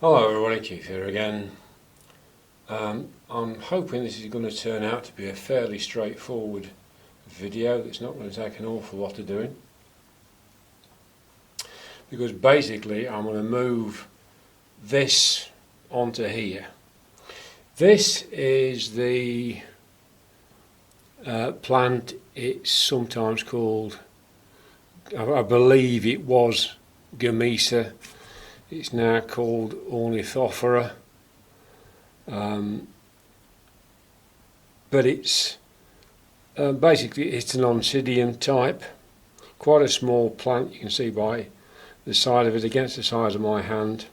Hello everybody, Keith here again. I'm hoping this is going to turn out to be a fairly straightforward video that's not going to take an awful lot of doing, because basically I'm going to move this onto here. This is the plant. It's sometimes called, I believe it was Gomesa. It's now called Ornithophora, but it's basically it's an oncidium type, quite a small plant. You can see by the side of it against the size of my hand.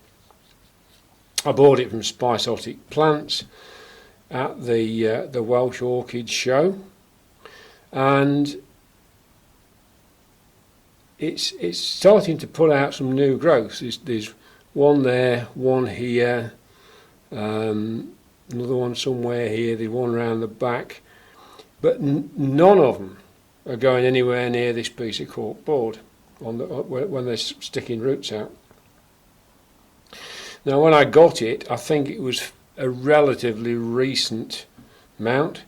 I bought it from Spicesotic Plants at the Welsh Orchid show, and it's starting to pull out some new growths. There's one there, one here, another one somewhere here, there's one round the back, but none of them are going anywhere near this piece of cork board when they're sticking roots out. Now, when I got it, I think it was a relatively recent mount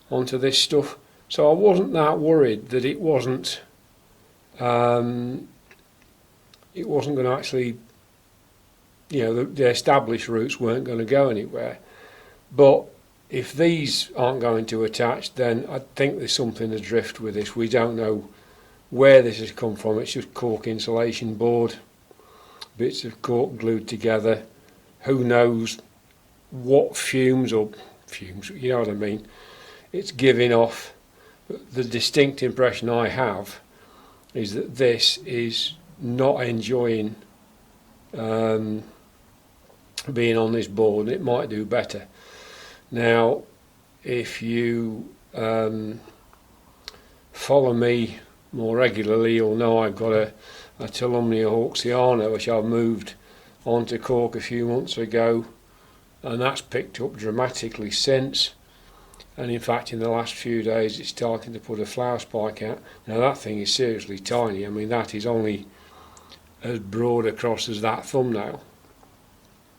onto this stuff, so I wasn't that worried that it wasn't going to actually, the established roots weren't going to go anywhere. But if these aren't going to attach, then I think there's something adrift with this. We don't know where this has come from. It's just cork insulation board, bits of cork glued together. Who knows what fumes, you know what I mean, it's giving off. The distinct impression I have is that this is not enjoying being on this board. It might do better. Now, if you follow me more regularly, you'll know I've got a Tolumnia hawkesiana which I've moved onto cork a few months ago, and that's picked up dramatically since. And in fact, in the last few days, it's starting to put a flower spike out. Now, that thing is seriously tiny. I mean, that is only as broad across as that thumbnail.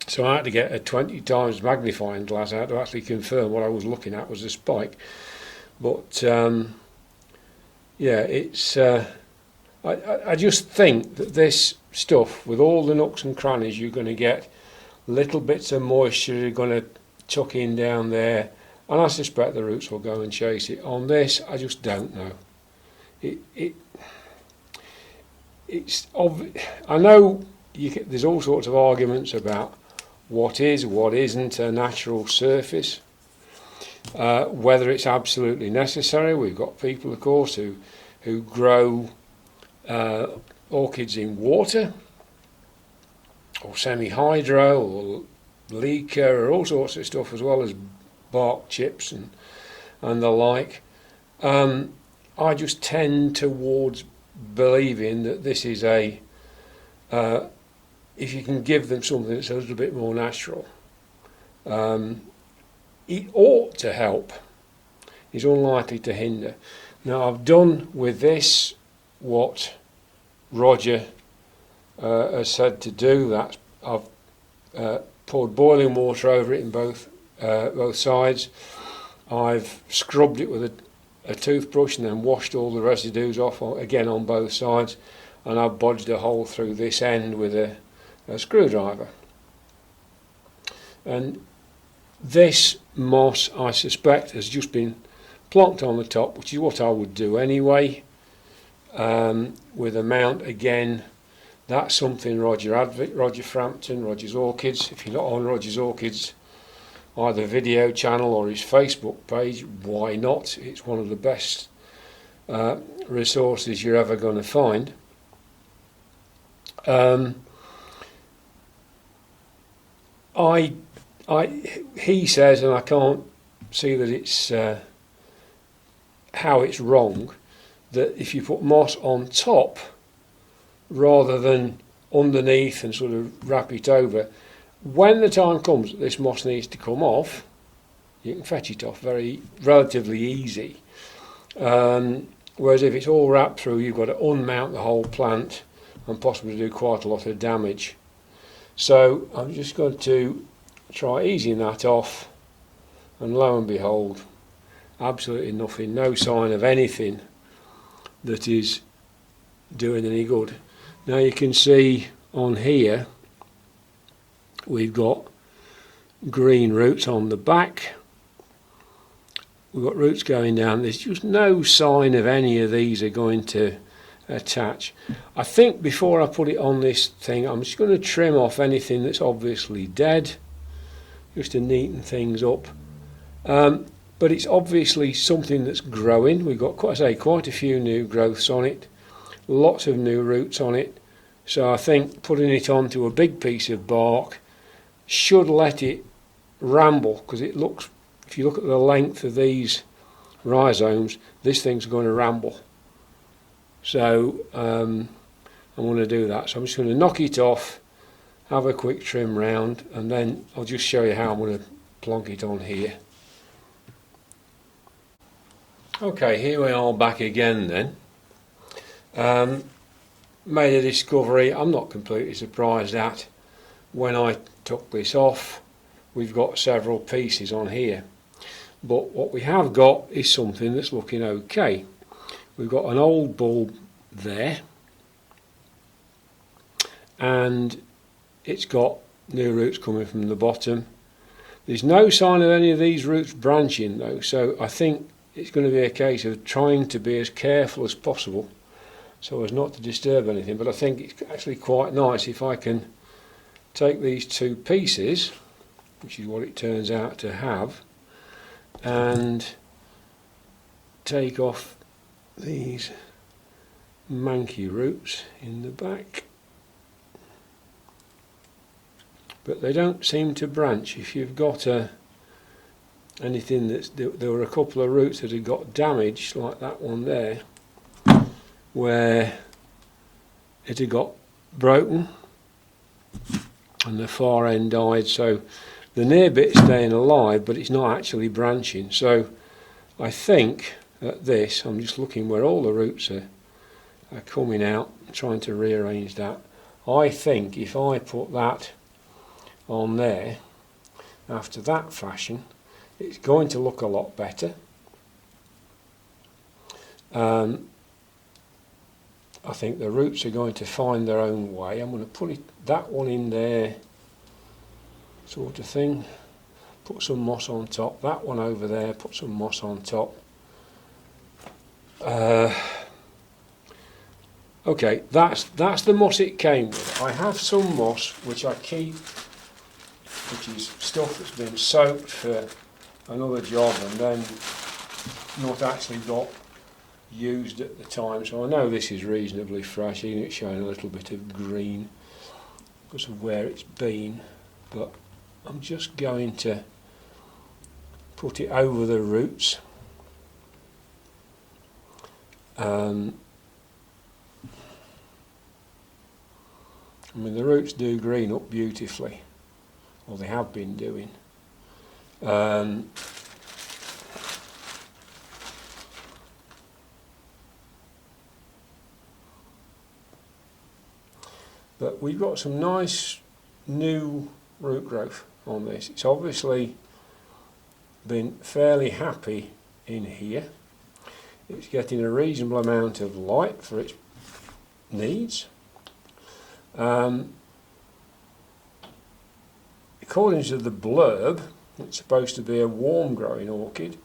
So I had to get a 20 times magnifying glass out to actually confirm what I was looking at was a spike. But yeah, it's. I just think that this stuff, with all the nooks and crannies, you're going to get little bits of moisture you're going to tuck in down there. And I suspect the roots will go and chase it. On this, I just don't know. It's obvious. I know there's all sorts of arguments about what is, what isn't a natural surface, whether it's absolutely necessary. We've got people, of course, who grow orchids in water, or semi-hydro, or leaker, or all sorts of stuff, as well as bark chips and the like. I just tend towards believing that this is if you can give them something that's a little bit more natural, it ought to help. It's unlikely to hinder. Now, I've done with this what Roger has said to do. That I've poured boiling water over it in both sides. I've scrubbed it with a toothbrush and then washed all the residues off again on both sides, and I've bodged a hole through this end with a screwdriver. And this moss, I suspect, has just been plonked on the top, which is what I would do anyway, with a mount. Again, that's something Roger Frampton, Roger's Orchids. If you're not on Roger's Orchids, either video channel or his Facebook page, why not? It's one of the best resources you're ever going to find. He says, and I can't see that it's how it's wrong, that if you put moss on top rather than underneath and sort of wrap it over, when the time comes that this moss needs to come off, you can fetch it off relatively easy. Whereas if it's all wrapped through, you've got to unmount the whole plant and possibly do quite a lot of damage. So I'm just going to try easing that off, and lo and behold, absolutely nothing, no sign of anything that is doing any good. Now you can see on here we've got green roots on the back, we've got roots going down. There's just no sign of any of these are going to attach. I think before I put it on this thing, I'm just going to trim off anything that's obviously dead, just to neaten things up. But it's obviously something that's growing. We've got, quite a few new growths on it, lots of new roots on it. So I think putting it onto a big piece of bark should let it ramble, because it looks, if you look at the length of these rhizomes, this thing's going to ramble. So I'm going to do that. So I'm just going to knock it off, have a quick trim round, and then I'll just show you how I'm going to plonk it on here. Okay, here we are back again then. Made a discovery I'm not completely surprised at. When I took this off, we've got several pieces on here, but what we have got is something that's looking okay. We've got an old bulb there, and it's got new roots coming from the bottom. There's no sign of any of these roots branching though, so I think it's going to be a case of trying to be as careful as possible so as not to disturb anything. But I think it's actually quite nice if I can take these two pieces, which is what it turns out to have, and take off these manky roots in the back. But they don't seem to branch. If you've got anything that's, there were a couple of roots that had got damaged, like that one there, where it had got broken and the far end died, so the near bit's staying alive but it's not actually branching. So I think at this, I'm just looking where all the roots are coming out, trying to rearrange that. I think if I put that on there after that fashion, it's going to look a lot better. I think the roots are going to find their own way. I'm going to put that one in there, sort of thing. Put some moss on top. That one over there, put some moss on top. Okay, that's the moss it came with. I have some moss which I keep, which is stuff that's been soaked for another job and then not actually got used at the time. So I know this is reasonably fresh, even it's showing a little bit of green because of where it's been. But I'm just going to put it over the roots. I mean, the roots do green up beautifully, or they have been doing. But we've got some nice new root growth on this. It's obviously been fairly happy in here. It's getting a reasonable amount of light for its needs. According to the blurb, it's supposed to be a warm growing orchid.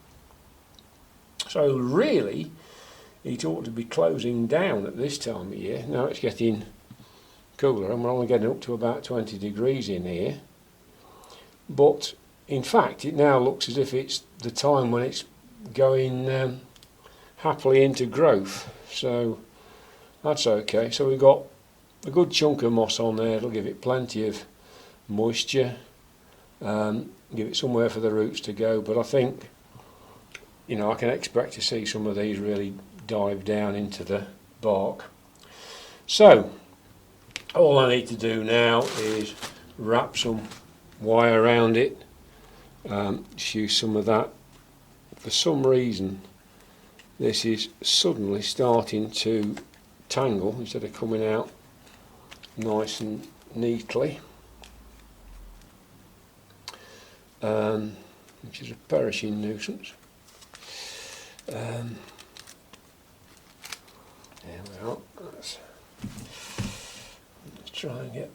So really, it ought to be closing down at this time of year. Now it's getting cooler and we're only getting up to about 20 degrees in here. But in fact, it now looks as if it's the time when it's going happily into growth. So that's okay. So we've got a good chunk of moss on there. It'll give it plenty of moisture, give it somewhere for the roots to go. But I think, you know, I can expect to see some of these really dive down into the bark. So all I need to do now is wrap some wire around it, just use some of that. For some reason this is suddenly starting to tangle instead of coming out nice and neatly. which is a perishing nuisance. There we are. Let's try and get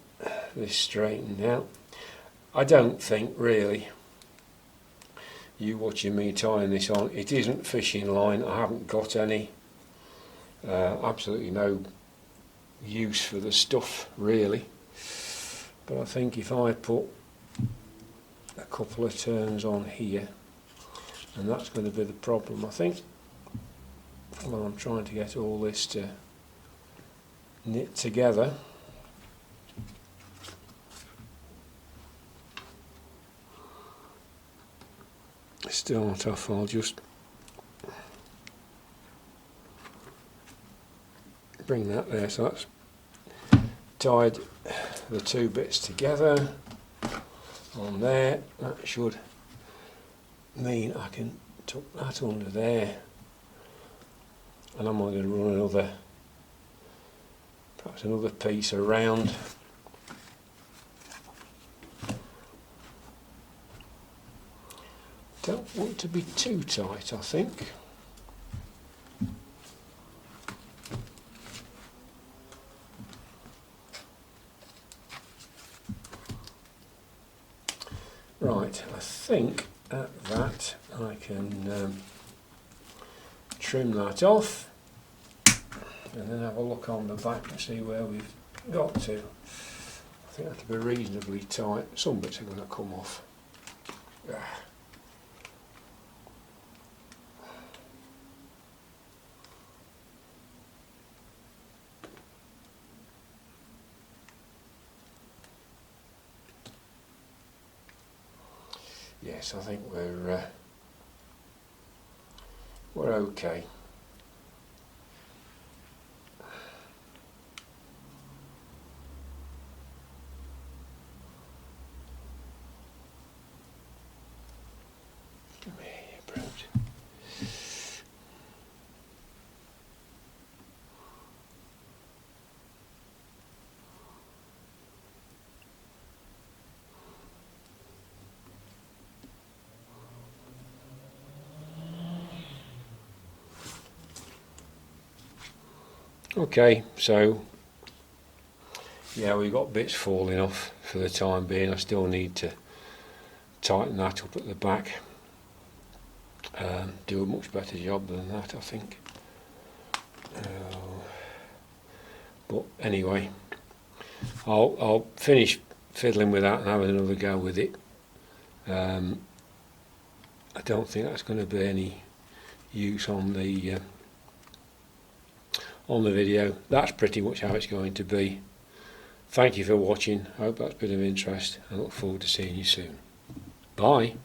this straightened out. I don't think really, you watching me tying this on, it isn't fishing line. I haven't got any. Absolutely no use for the stuff really. But I think if I put a couple of turns on here, and that's going to be the problem, I think, when I'm trying to get all this to knit together. Start off, I'll just bring that there, so that's tied the two bits together on there. That should mean I can tuck that under there, and I'm going to run another, perhaps another piece around. Don't want to be too tight, I think. Right, I think at that I can trim that off and then have a look on the back and see where we've got to. I think that'll be reasonably tight. Some bits are going to come off. Yes, I think we're okay. Come here, you brute. Okay, so yeah, we've got bits falling off for the time being. I still need to tighten that up at the back. Do a much better job than that, I think. But anyway, I'll finish fiddling with that and have another go with it. I don't think that's going to be any use on the video. That's pretty much how it's going to be. Thank you for watching. I hope that's been of interest. I look forward to seeing you soon. Bye.